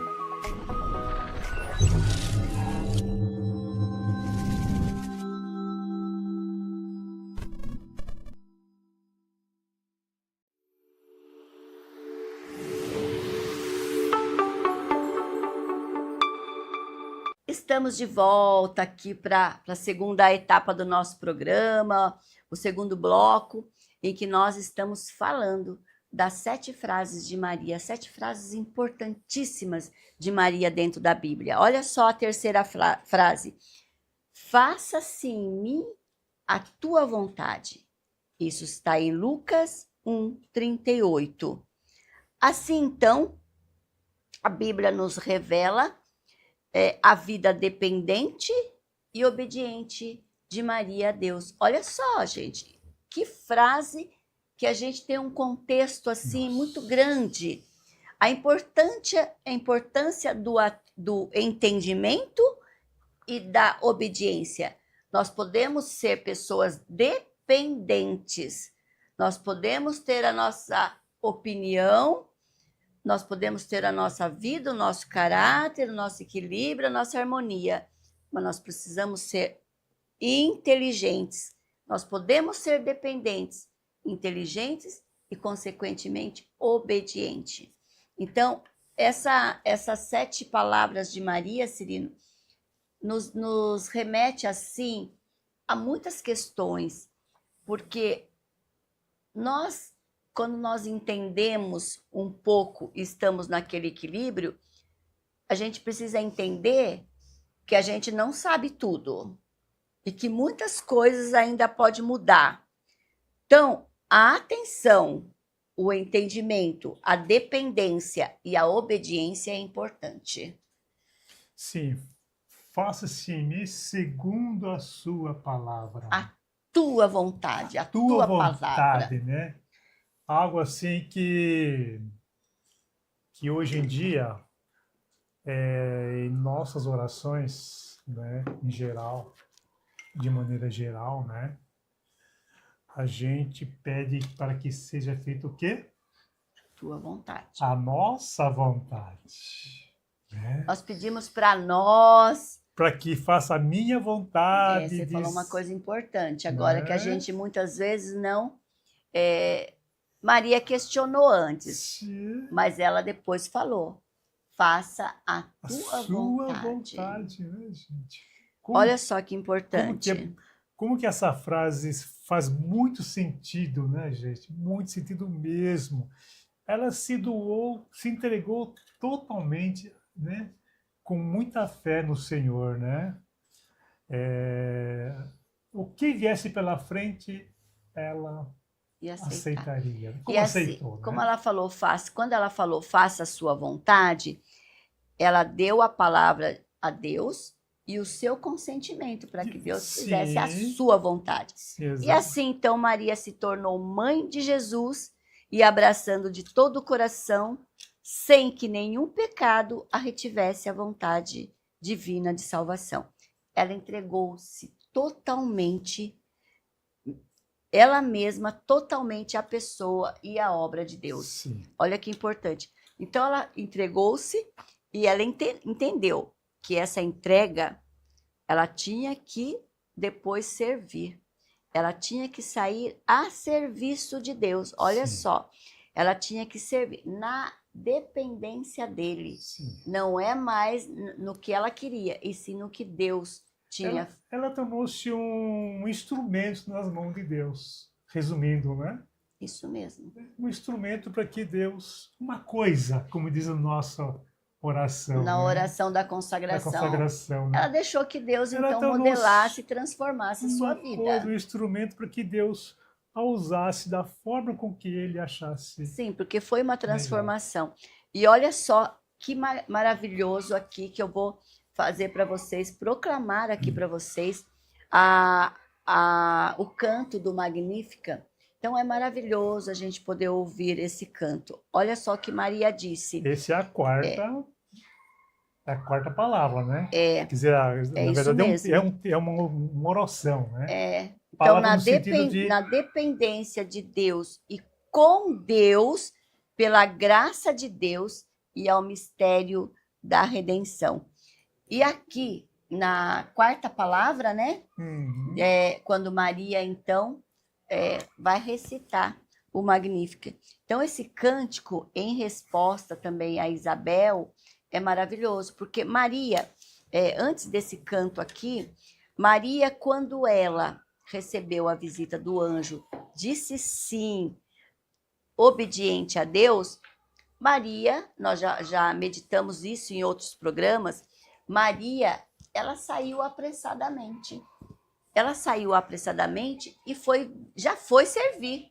Estamos de volta aqui para a segunda etapa do nosso programa, o segundo bloco, em que nós estamos falando das 7 frases de Maria, 7 frases importantíssimas de Maria dentro da Bíblia. Olha só a terceira frase. Faça-se em mim a tua vontade. Isso está em Lucas 1:38. Assim, então, a Bíblia nos revela a vida dependente e obediente de Maria a Deus. Olha só, gente, que frase que a gente tem um contexto assim muito grande. A importância do entendimento e da obediência. Nós podemos ser pessoas dependentes, nós podemos ter a nossa opinião, nós podemos ter a nossa vida, o nosso caráter, o nosso equilíbrio, a nossa harmonia, mas nós precisamos ser inteligentes. Nós podemos ser dependentes, inteligentes e, consequentemente, obedientes. Então, essas 7 palavras de Maria, Cirino, nos remete, assim, a muitas questões, porque quando nós entendemos um pouco e estamos naquele equilíbrio, a gente precisa entender que a gente não sabe tudo e que muitas coisas ainda podem mudar. Então, a atenção, o entendimento, a dependência e a obediência é importante. Sim, faça-se em mim segundo a sua palavra. A tua vontade, a tua vontade, palavra. né? Algo assim que hoje em dia, em nossas orações, né, em geral, de maneira geral, né, a gente pede para que seja feito o quê? Tua vontade. A nossa vontade. Né? Nós pedimos para nós. Para que faça a minha vontade. Você falou uma coisa importante agora, né? que a gente muitas vezes não Maria questionou antes, Sim. mas ela depois falou: faça a A tua sua vontade. vontade, né, gente? Como, Olha só que como importante. como que essa frase faz muito sentido, né, gente? Muito sentido mesmo. Ela se doou, se entregou totalmente, né? Com muita fé no Senhor, né? O que viesse pela frente, ela E aceitar. aceitaria. E Como assim, aceitou, né? como ela falou, quando ela falou faça a sua vontade, ela deu a palavra a Deus e o seu consentimento para que Deus fizesse a Sim. sua vontade. Sim, E exato. assim, então, Maria se tornou mãe de Jesus e abraçando de todo o coração, sem que nenhum pecado a retivesse a vontade divina de salvação. Ela entregou-se totalmente, ela mesma, totalmente à pessoa e à obra de Deus. Sim. Olha que importante. Então, ela entregou-se e ela entendeu que essa entrega, ela tinha que depois servir. Ela tinha que sair a serviço de Deus. Olha Sim. só, ela tinha que servir na dependência dele. Sim. Não é mais no que ela queria, e sim no que Deus tinha. Ela tornou-se um instrumento nas mãos de Deus. Resumindo, né? Isso mesmo. Um instrumento para que Deus, uma coisa, como diz a nossa oração. Na né? oração da Da consagração. consagração. Né? Ela deixou que Deus, Ela então, tornou-se modelasse e transformasse a sua uma vida. coisa, um instrumento para que Deus a usasse da forma com que ele achasse. Sim, porque foi uma transformação. E olha só que maravilhoso aqui que eu vou fazer para vocês, proclamar aqui para vocês o canto do Magnífica. Então é maravilhoso a gente poder ouvir esse canto. Olha só que Maria disse. Essa é a quarta palavra, né? É. Quer dizer, na verdade isso mesmo. é uma oração, né? É. Então, Palavra no sentido de... na dependência de Deus e com Deus, pela graça de Deus e ao mistério da redenção. E aqui, na quarta palavra, né? Uhum. Quando Maria, então, vai recitar o Magnífica. Então, esse cântico, em resposta também a Isabel, é maravilhoso, porque Maria, antes desse canto aqui, Maria, quando ela recebeu a visita do anjo, disse sim, obediente a Deus. Maria, nós já meditamos isso em outros programas, Maria, ela saiu apressadamente. Ela saiu apressadamente e já foi servir.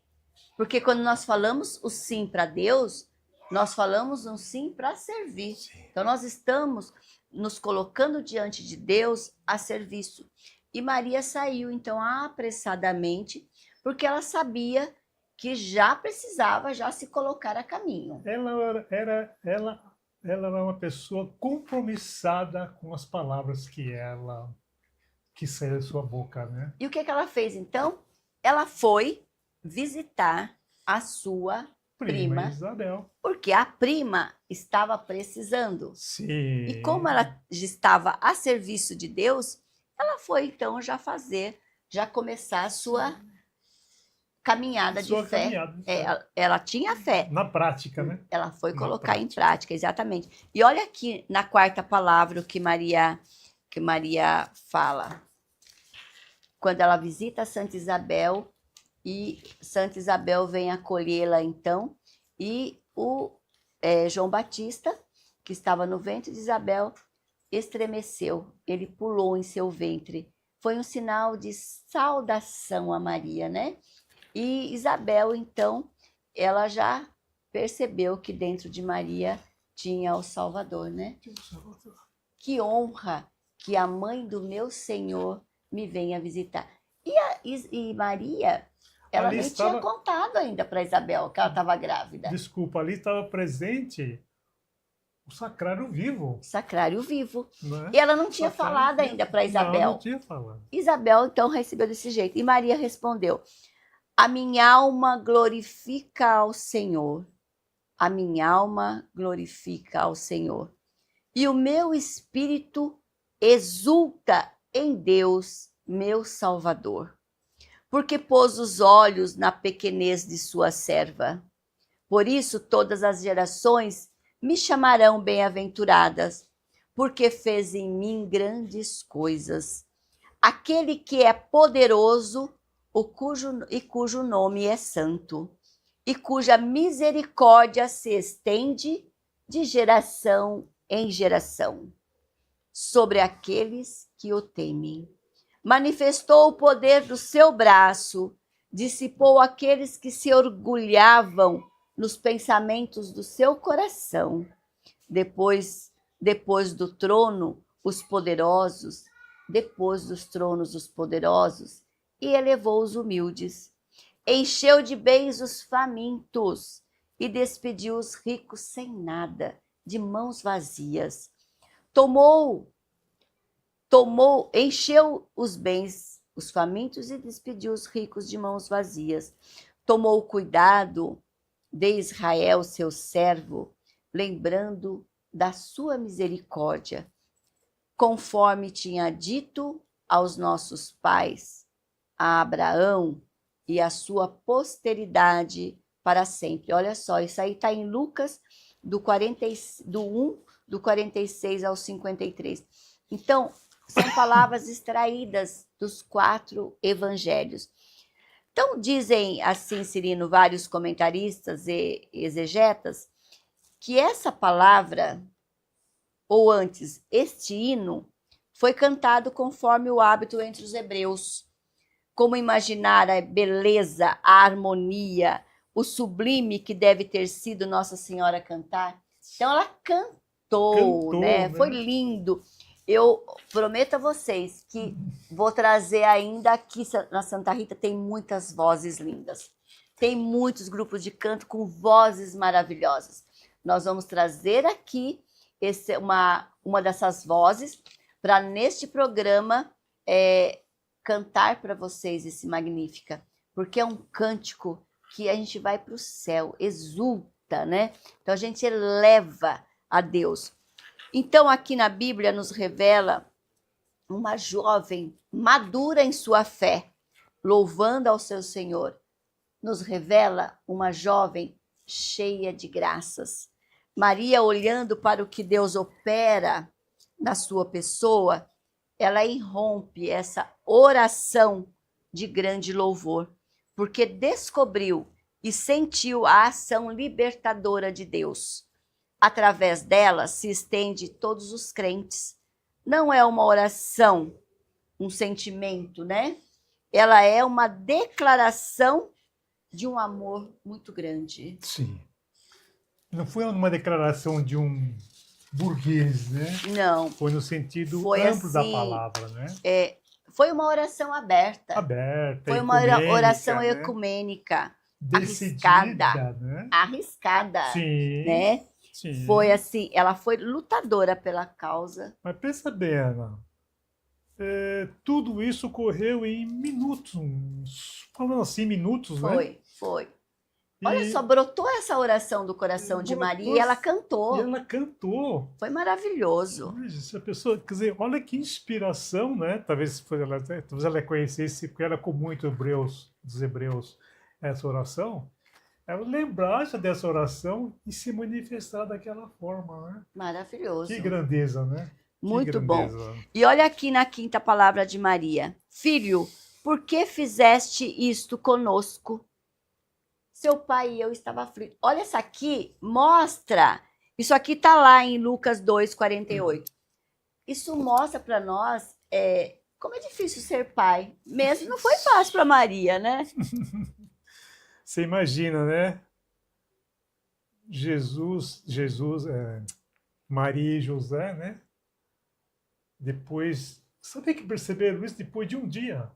Porque quando nós falamos o sim para Deus, nós falamos um sim para servir. Então, nós estamos nos colocando diante de Deus a serviço. E Maria saiu, então, apressadamente, porque ela sabia que já precisava já se colocar a caminho. Ela era uma pessoa compromissada com as palavras que saíram da sua boca, né? E o que ela fez, então? Ela foi visitar a sua prima Isabel. Porque a prima estava precisando. Sim. E como ela estava a serviço de Deus, ela foi então já começar a sua caminhada de fé. Caminhada de fé. Ela tinha fé. Na prática, né? Ela foi colocar em prática, exatamente. E olha aqui na quarta palavra o que Maria fala. Quando ela visita Santa Isabel, e Santa Isabel vem acolhê-la então, e o João Batista, que estava no ventre de Isabel, estremeceu, ele pulou em seu ventre. Foi um sinal de saudação a Maria, né? E Isabel, então, ela já percebeu que dentro de Maria tinha o Salvador, né? Que honra que a mãe do meu Senhor me venha visitar. E Maria, ela nem tinha contado ainda para Isabel que ela estava grávida. Desculpa, ali estava presente o sacrário vivo. Sacrário vivo. Né? E ela não tinha falado ainda para Isabel. Não tinha falado. Isabel, então, recebeu desse jeito. E Maria respondeu: a minha alma glorifica ao Senhor. A minha alma glorifica ao Senhor. E o meu espírito exulta em Deus, meu Salvador. porque pôs os olhos na pequenez de sua serva. Por isso todas as gerações me chamarão bem-aventuradas, porque fez em mim grandes coisas. Aquele que é poderoso cujo nome é santo, e cuja misericórdia se estende de geração em geração, sobre aqueles que o temem. Manifestou o poder do seu braço, dissipou aqueles que se orgulhavam nos pensamentos do seu coração. Depois do trono, os poderosos, depois dos tronos os poderosos, e elevou os humildes. Encheu de bens os famintos e despediu os ricos sem nada, de mãos vazias. Encheu os bens, os famintos, e despediu os ricos de mãos vazias. Tomou cuidado de Israel, seu servo, lembrando da sua misericórdia, conforme tinha dito aos nossos pais, a Abraão e a sua posteridade para sempre. Olha só, isso aí está em Lucas, do 46 ao 53. Então, são palavras extraídas dos 4 evangelhos. Então, dizem assim, Cirino, vários comentaristas e exegetas, que essa palavra, ou antes, este hino, foi cantado conforme o hábito entre os hebreus. Como imaginar a beleza, a harmonia, o sublime que deve ter sido Nossa Senhora cantar? Então, ela cantou, né? Foi lindo. Eu prometo a vocês que vou trazer ainda aqui na Santa Rita, tem muitas vozes lindas. Tem muitos grupos de canto com vozes maravilhosas. Nós vamos trazer aqui uma dessas vozes para, neste programa, cantar para vocês esse Magnífica, porque é um cântico que a gente vai para o céu, exulta, né? Então a gente eleva a Deus. Então aqui na Bíblia nos revela uma jovem madura em sua fé, louvando ao seu Senhor. Nos revela uma jovem cheia de graças. Maria, olhando para o que Deus opera na sua pessoa, ela irrompe essa oração de grande louvor, porque descobriu e sentiu a ação libertadora de Deus. Através dela se estende todos os crentes. Não é uma oração, um sentimento, né? Ela é uma declaração de um amor muito grande. Sim. Não foi uma declaração de um burguês, né? Não. Foi no sentido foi amplo assim, da palavra, né? Foi uma oração aberta. Foi uma oração ecumênica. Decidida, arriscada. Né? Arriscada. Sim. Né? Sim. Foi assim, ela foi lutadora pela causa. Mas pensa bem, Ana. Tudo isso ocorreu em minutos. Falando assim, minutos, né? Foi. Olha só, brotou essa oração do coração de Maria e ela cantou. E ela cantou. Foi maravilhoso. Se a pessoa, quer dizer, olha que inspiração, né? Talvez ela conhecesse, porque era comum entre dos hebreus, essa oração. Ela lembrasse dessa oração e se manifestar daquela forma, né? Maravilhoso. Que grandeza, né? Muito bom. E olha aqui na 5ª palavra de Maria. Filho, por que fizeste isto conosco? Seu pai e eu estava aflito. Olha, essa aqui mostra. Isso aqui está lá em Lucas 2:48. Isso mostra para nós como é difícil ser pai. Mesmo não foi fácil para Maria, né? Você imagina, né? Maria e José, né? Depois, sabe que perceberam isso depois de um dia?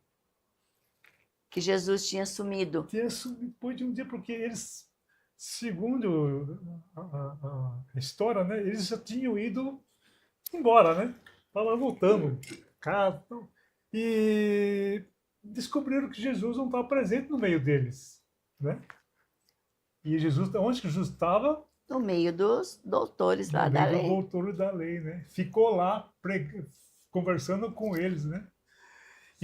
Que Jesus tinha sumido. Depois de um dia, porque eles, segundo a história, né? Eles já tinham ido embora, né? Estavam voltando, casa, e descobriram que Jesus não estava presente no meio deles, né? E Jesus, onde que Jesus estava? No meio dos doutores lá da lei. No meio dos doutores da lei, né? Ficou lá conversando com eles, né?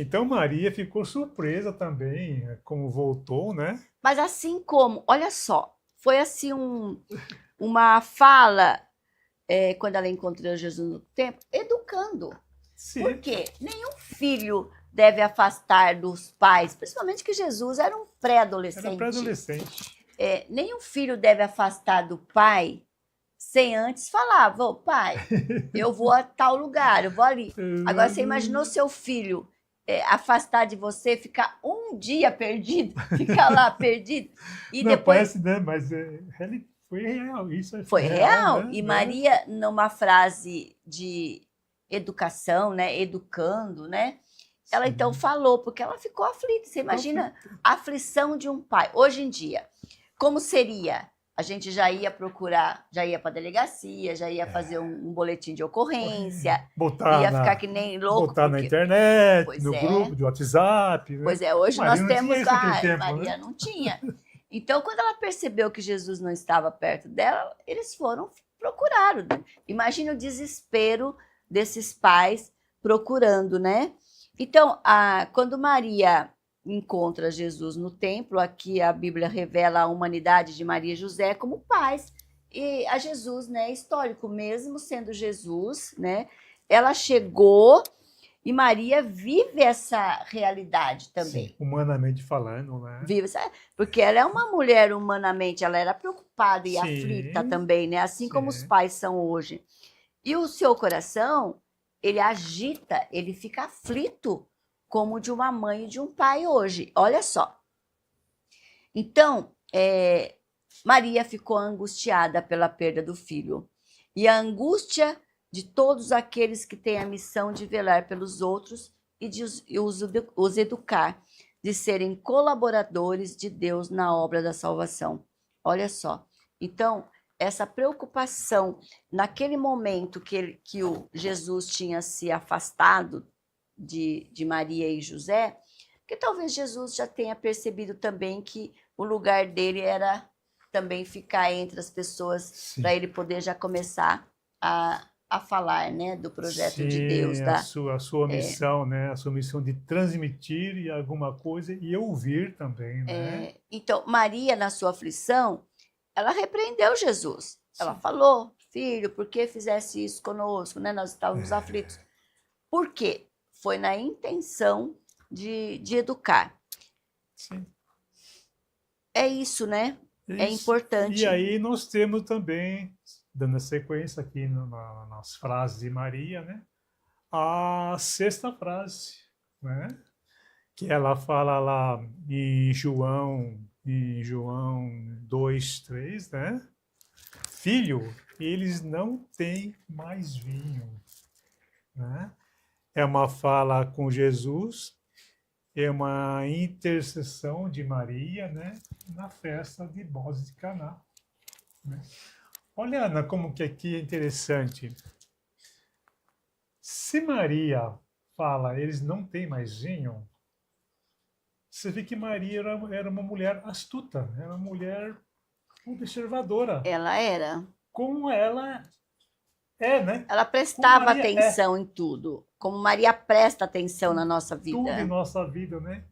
Então Maria ficou surpresa também, como voltou, né? Mas assim como, olha só, foi assim uma fala, quando ela encontrou Jesus no templo, educando. Sim. Porque nenhum filho deve afastar dos pais, principalmente que Jesus era um pré-adolescente. Era pré-adolescente. Nenhum filho deve afastar do pai sem antes falar, pai, eu vou a tal lugar, eu vou ali. Agora, você imaginou seu filho afastar de você, ficar um dia perdido, ficar lá perdido? E não, depois... parece, né? Mas foi real, isso foi real, né? E Maria, numa frase de educação, né? Educando, né? Ela Sim. então falou, porque ela ficou aflita. Você imagina a aflição de um pai. Hoje em dia, como seria? A gente já ia procurar, já ia para a delegacia, já ia fazer um boletim de ocorrência, ia ficar que nem louco. Botar na internet, Pois no grupo de WhatsApp. Né? Pois é, hoje Maria nós temos... tempo, Maria né? não tinha. Então, quando ela percebeu que Jesus não estava perto dela, eles foram procurar. Imagina o desespero desses pais procurando, né? Então, quando Maria encontra Jesus no templo, aqui a Bíblia revela a humanidade de Maria e José como pais, e a Jesus, né, histórico, mesmo sendo Jesus, né, ela chegou e Maria vive essa realidade também. Sim, humanamente falando, né? Vive, porque ela é uma mulher humanamente, ela era preocupada e aflita também, né, assim como os pais são hoje. E o seu coração, ele agita, ele fica aflito, como de uma mãe e de um pai hoje. Olha só. Então, Maria ficou angustiada pela perda do filho. E a angústia de todos aqueles que têm a missão de velar pelos outros e de os educar, de serem colaboradores de Deus na obra da salvação. Olha só. Então, essa preocupação, naquele momento que o Jesus tinha se afastado de Maria e José, porque talvez Jesus já tenha percebido também que o lugar dele era também ficar entre as pessoas, para ele poder já começar a falar, né, do projeto de Deus. A sua missão, né? A sua missão de transmitir alguma coisa e ouvir também, né? Então, Maria, na sua aflição, ela repreendeu Jesus. Ela falou, filho, por que fizesse isso conosco? Né? Nós estávamos aflitos. Por quê? Foi na intenção de educar. Sim. É isso, né? Isso. É importante. E aí nós temos também, dando a sequência aqui nas frases de Maria, né? A sexta frase, né? Que ela fala lá em João 2:3, né? Filho, eles não têm mais vinho, né? É uma fala com Jesus, é uma intercessão de Maria, né, na festa de bodas de Caná. Né? Olha, Ana, como que aqui é interessante. Se Maria fala, eles não têm mais vinho, você vê que Maria era uma mulher astuta, era uma mulher observadora. Ela era. Como ela é, né? Ela prestava atenção em tudo. Como Maria presta atenção na nossa vida. Tudo em nossa vida, né?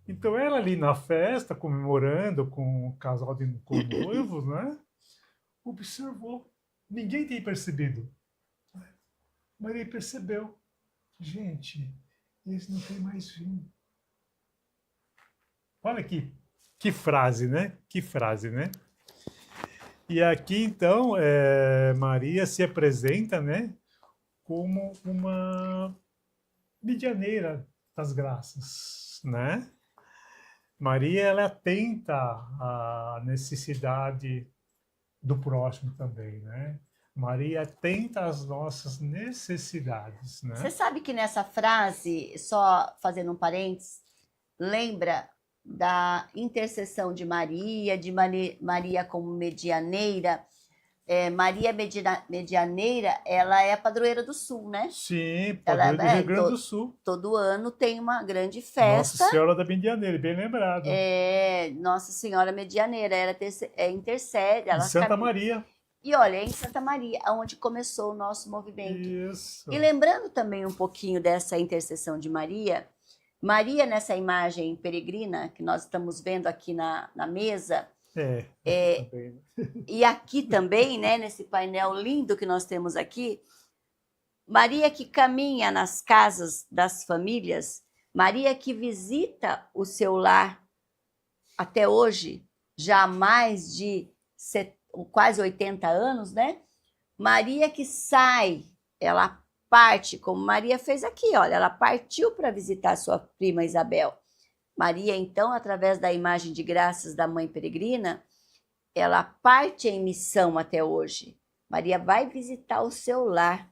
Então, ela ali na festa, comemorando com o casal com noivos, né? Observou. Ninguém tem percebido. Maria percebeu. Gente, eles não têm mais vinho. Olha que frase, né? Que frase, né? E aqui, então, Maria se apresenta, né, como uma medianeira das graças, né? Maria, ela é atenta à necessidade do próximo também, né? Maria atenta às nossas necessidades, né? Você sabe que nessa frase, só fazendo um parênteses, lembra da intercessão de Maria, Maria como medianeira. Maria Medianeira, ela é a padroeira do Sul, né? Sim, padroeira do Rio Grande do Sul. Todo ano tem uma grande festa. Nossa Senhora da Medianeira, bem lembrado. Nossa Senhora Medianeira, ela intercede. Ela em Santa Maria. E olha, é em Santa Maria, onde começou o nosso movimento. Isso. E lembrando também um pouquinho dessa intercessão de Maria, Maria, nessa imagem peregrina que nós estamos vendo aqui na mesa, Também. e aqui também, né, nesse painel lindo que nós temos aqui, Maria que caminha nas casas das famílias, Maria que visita o seu lar até hoje, já há mais de quase 80 anos, né? Maria que sai, ela parte, como Maria fez aqui, olha, ela partiu para visitar sua prima Isabel. Maria, então, através da imagem de graças da Mãe Peregrina, ela parte em missão até hoje. Maria vai visitar o seu lar.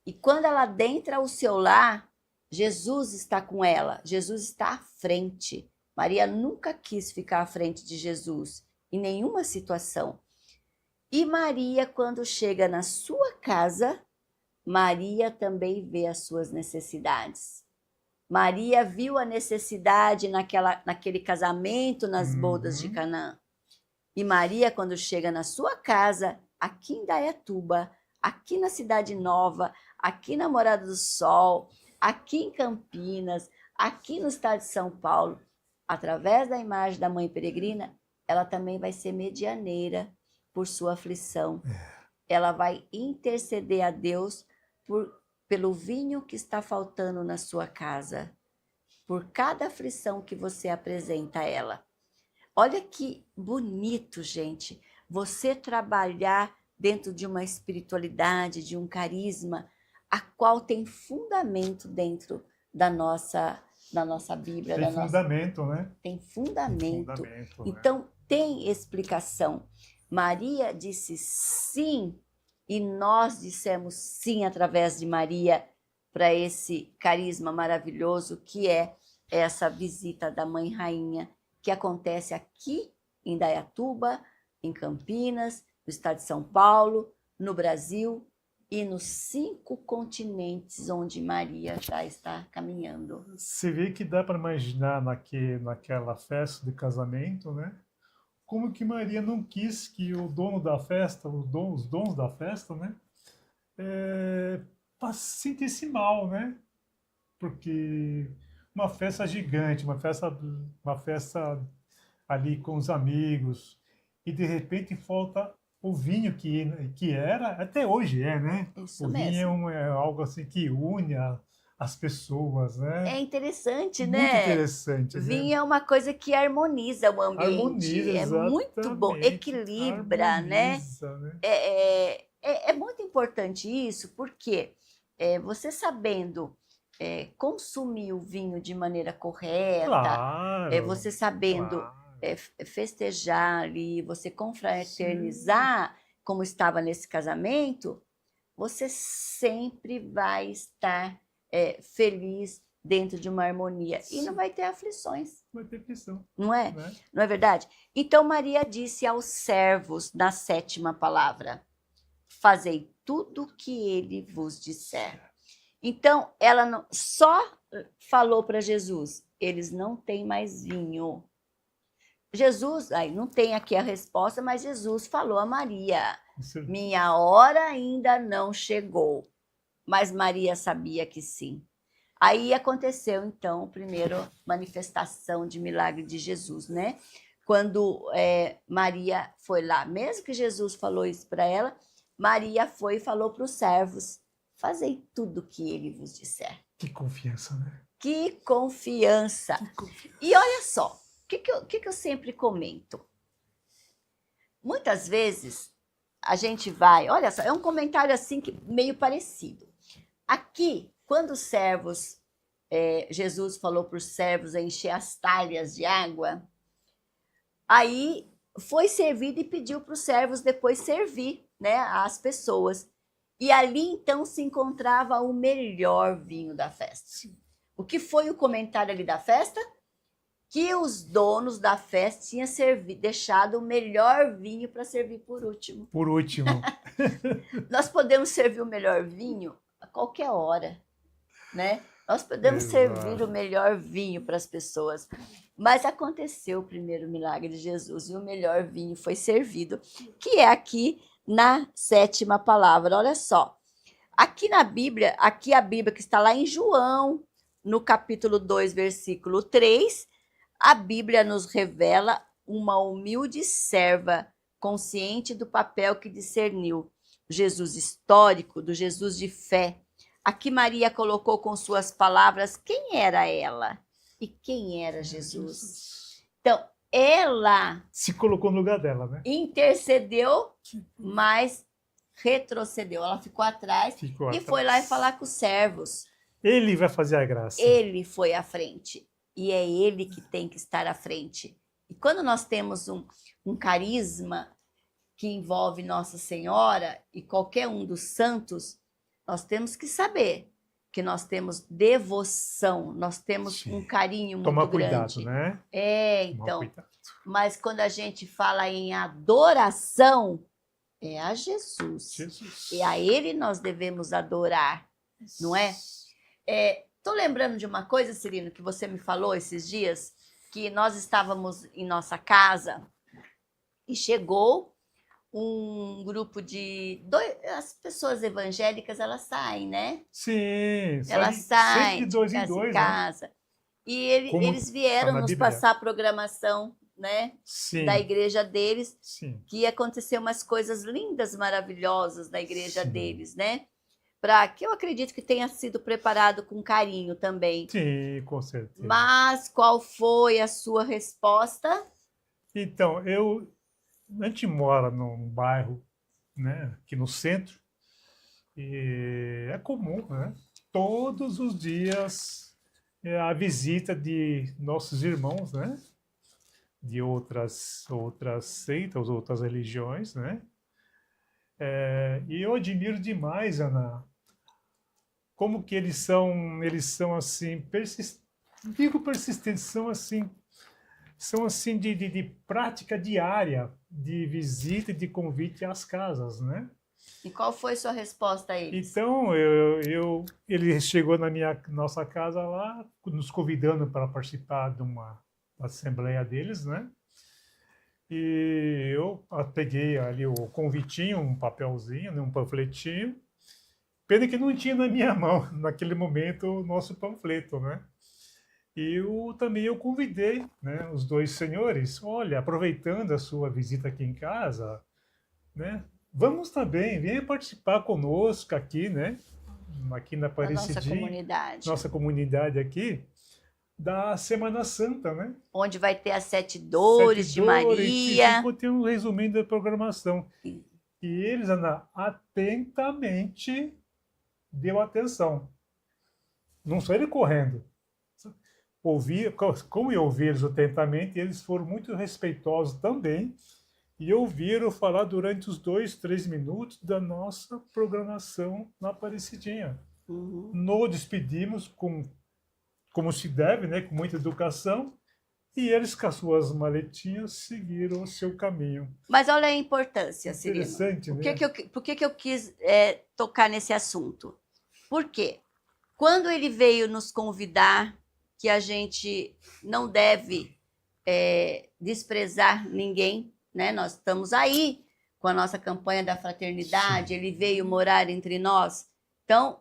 E quando ela adentra o seu lar, Jesus está com ela, Jesus está à frente. Maria nunca quis ficar à frente de Jesus, em nenhuma situação. E Maria, quando chega na sua casa, Maria também vê as suas necessidades. Maria viu a necessidade naquele casamento, nas bodas de Canaã. E Maria, quando chega na sua casa, aqui em Dayatuba, aqui na Cidade Nova, aqui na Morada do Sol, aqui em Campinas, aqui no estado de São Paulo, através da imagem da Mãe Peregrina, ela também vai ser medianeira por sua aflição. Ela vai interceder a Deus pelo vinho que está faltando na sua casa, por cada aflição que você apresenta a ela. Olha que bonito, gente, você trabalhar dentro de uma espiritualidade, de um carisma, a qual tem fundamento dentro da nossa Bíblia. Tem fundamento, né? Tem fundamento. Né? Então, tem explicação. Maria disse sim, e nós dissemos sim através de Maria para esse carisma maravilhoso que é essa visita da Mãe Rainha, que acontece aqui em Dayatuba, em Campinas, no estado de São Paulo, no Brasil e nos 5 continentes onde Maria já está caminhando. Você vê que dá para imaginar naquela festa de casamento, né? Como que Maria não quis que o dono da festa, os donos da festa, né? Sentisse mal, né? Porque uma festa gigante, uma festa ali com os amigos, e de repente falta o vinho que era, até hoje né? Isso o mesmo. vinho é algo assim que une as pessoas, né? É interessante, Muito né? interessante. Vinho né? é uma coisa que harmoniza o ambiente. Harmoniza, é muito bom, exatamente. equilibra, Harmoniza, né? né? É muito importante isso, porque você sabendo consumir o vinho de maneira correta, Claro, você sabendo claro. festejar ali, você confraternizar, como estava nesse casamento, você sempre vai estar feliz dentro de uma harmonia. E não vai ter aflições. Vai ter pressão. Não é? Né? Não é verdade? Então Maria disse aos servos na 7ª palavra: fazei tudo o que ele vos disser. Então, ela não, só falou para Jesus: eles não têm mais vinho. Jesus, não tem aqui a resposta, mas Jesus falou a Maria: minha hora ainda não chegou. Mas Maria sabia que sim. Aí aconteceu, então, a primeira manifestação de milagre de Jesus, né? Quando Maria foi lá, mesmo que Jesus falou isso para ela, Maria foi e falou para os servos: fazei tudo o que ele vos disser. Que confiança, né? Que confiança! E olha só, o que eu sempre comento? Muitas vezes a gente vai, olha só, é um comentário assim que meio parecido. Aqui, quando os servos, Jesus falou para os servos encher as talhas de água, aí foi servido e pediu para os servos depois servir, né, as pessoas. E ali então se encontrava o melhor vinho da festa. O que foi o comentário ali da festa? Que os donos da festa tinham deixado o melhor vinho para servir por último. Por último. Nós podemos servir o melhor vinho a qualquer hora, né? Nós podemos servir o melhor vinho para as pessoas. Mas aconteceu o primeiro milagre de Jesus e o melhor vinho foi servido, que é aqui na 7ª palavra. Olha só, aqui na Bíblia, aqui a Bíblia que está lá em João no capítulo 2, versículo 3, a Bíblia nos revela uma humilde serva, consciente do papel que discerniu. Jesus histórico, do Jesus de fé. Aqui Maria colocou com suas palavras quem era ela e quem era Jesus. Então, ela Se colocou no lugar dela, né? intercedeu, mas retrocedeu. Ela ficou atrás Ficou e atrás. foi lá e falar com os servos. Ele vai fazer a graça. Ele foi à frente e é ele que tem que estar à frente. E quando nós temos um carisma que envolve Nossa Senhora e qualquer um dos santos, nós temos que saber que nós temos devoção, nós temos Sim. um carinho muito Tomar grande. cuidado, né? É, Tomar então. cuidado. Mas quando a gente fala em adoração, é a Jesus. Jesus. E a Ele nós devemos adorar, não é? Tô lembrando de uma coisa, Cirino, que você me falou esses dias, que nós estávamos em nossa casa e chegou um grupo de as pessoas evangélicas, elas saem, né? Sim. Elas sempre saem de dois de em casa dois, em né? casa. E Como eles vieram tá na nos Bíblia. passar a programação, né, Sim. da igreja deles, Sim. que aconteceu umas coisas lindas, maravilhosas na igreja Sim. deles, né? Para que eu acredito que tenha sido preparado com carinho também. Sim, com certeza. Mas qual foi a sua resposta? Então, a gente mora num bairro, né, aqui no centro, e é comum, né, todos os dias a visita de nossos irmãos, né, de outras seitas, outras religiões, né, e eu admiro demais, Ana, como que eles são assim, persistentes, são assim de prática diária, de visita e de convite às casas, né? E qual foi sua resposta a eles? Então, ele chegou na nossa casa lá, nos convidando para participar de uma assembleia deles, né? E eu peguei ali o convitinho, um papelzinho, né, um panfletinho. Pena que não tinha na minha mão, naquele momento, o nosso panfleto, né? E também eu convidei, né, os dois senhores, olha, aproveitando a sua visita aqui em casa, né, vamos também, venha participar conosco aqui, né, aqui na Aparecidinha, nossa comunidade aqui, da Semana Santa, né? Onde vai ter as 7 dores de Maria. E tem um resuminho da programação. E eles, Ana, atentamente deu atenção. Não só ele correndo. Como eu ouvi eles atentamente, eles foram muito respeitosos também e ouviram falar durante os 2, 3 minutos da nossa programação na Aparecidinha. Uhum. Nos despedimos como se deve, né, com muita educação, e eles com as suas maletinhas seguiram o seu caminho. Mas olha a importância, Cirino. Interessante, né? Por que eu quis tocar nesse assunto? Por quê? Quando ele veio nos convidar que a gente não deve desprezar ninguém, né? Nós estamos aí com a nossa campanha da fraternidade, Sim. Ele veio morar entre nós. Então,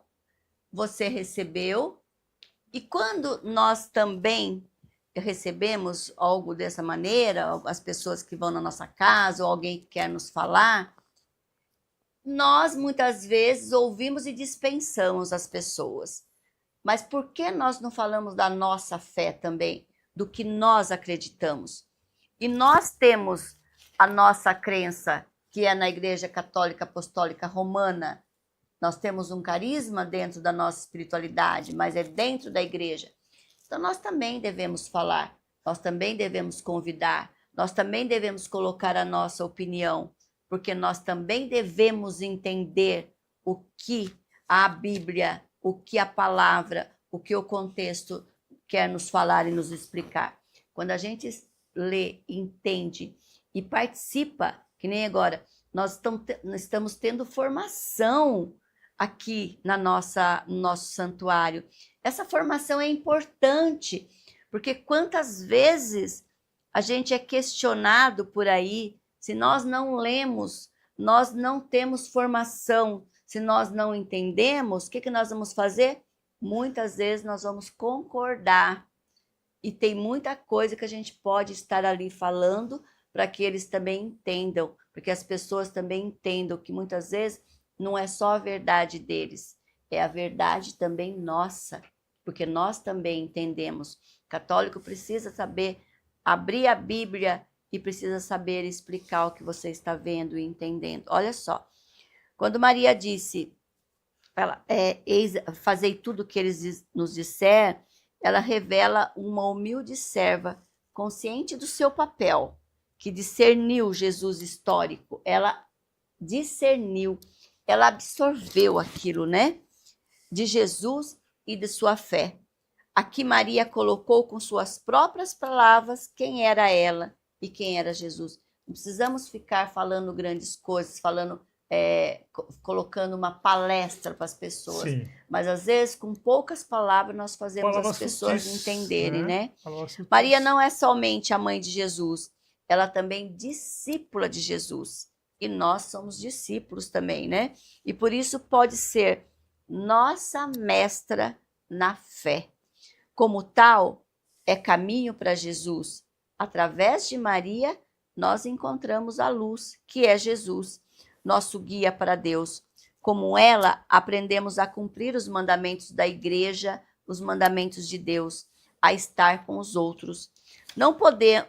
você recebeu, e quando nós também recebemos algo dessa maneira, as pessoas que vão na nossa casa, ou alguém que quer nos falar, nós muitas vezes ouvimos e dispensamos as pessoas. Mas por que nós não falamos da nossa fé também, do que nós acreditamos? E nós temos a nossa crença, que é na Igreja Católica Apostólica Romana. Nós temos um carisma dentro da nossa espiritualidade, mas é dentro da igreja. Então nós também devemos falar, nós também devemos convidar, nós também devemos colocar a nossa opinião, porque nós também devemos entender o que a Bíblia, o que a palavra, o que o contexto quer nos falar e nos explicar. Quando a gente lê, entende e participa, que nem agora, nós estamos tendo formação aqui no nosso santuário. Essa formação é importante, porque quantas vezes a gente é questionado por aí, se nós não lemos, nós não temos formação, se nós não entendemos, o que nós vamos fazer? muitas vezes nós vamos concordar. E tem muita coisa que a gente pode estar ali falando para que eles também entendam, porque as pessoas também entendam que muitas vezes não é só a verdade deles, é a verdade também nossa, porque nós também entendemos. O católico precisa saber abrir a Bíblia e precisa saber explicar o que você está vendo e entendendo. Olha só, quando Maria disse, fazei tudo o que eles nos disser, ela revela uma humilde serva, consciente do seu papel, que discerniu Jesus histórico. Ela discerniu, ela absorveu aquilo, né? De Jesus e de sua fé. Aqui Maria colocou com suas próprias palavras quem era ela e quem era Jesus. Não precisamos ficar falando grandes coisas, colocando uma palestra para as pessoas. Sim. Mas às vezes, com poucas palavras, nós fazemos Palavras as pessoas sutis, entenderem, né? Palavras sutis. Maria não é somente a mãe de Jesus, ela também discípula de Jesus. E nós somos discípulos também, né? E por isso pode ser nossa mestra na fé. Como tal, é caminho para Jesus. Através de Maria, nós encontramos a luz, que é Jesus, nosso guia para Deus. Como ela, aprendemos a cumprir os mandamentos da igreja, os mandamentos de Deus, a estar com os outros. Não poder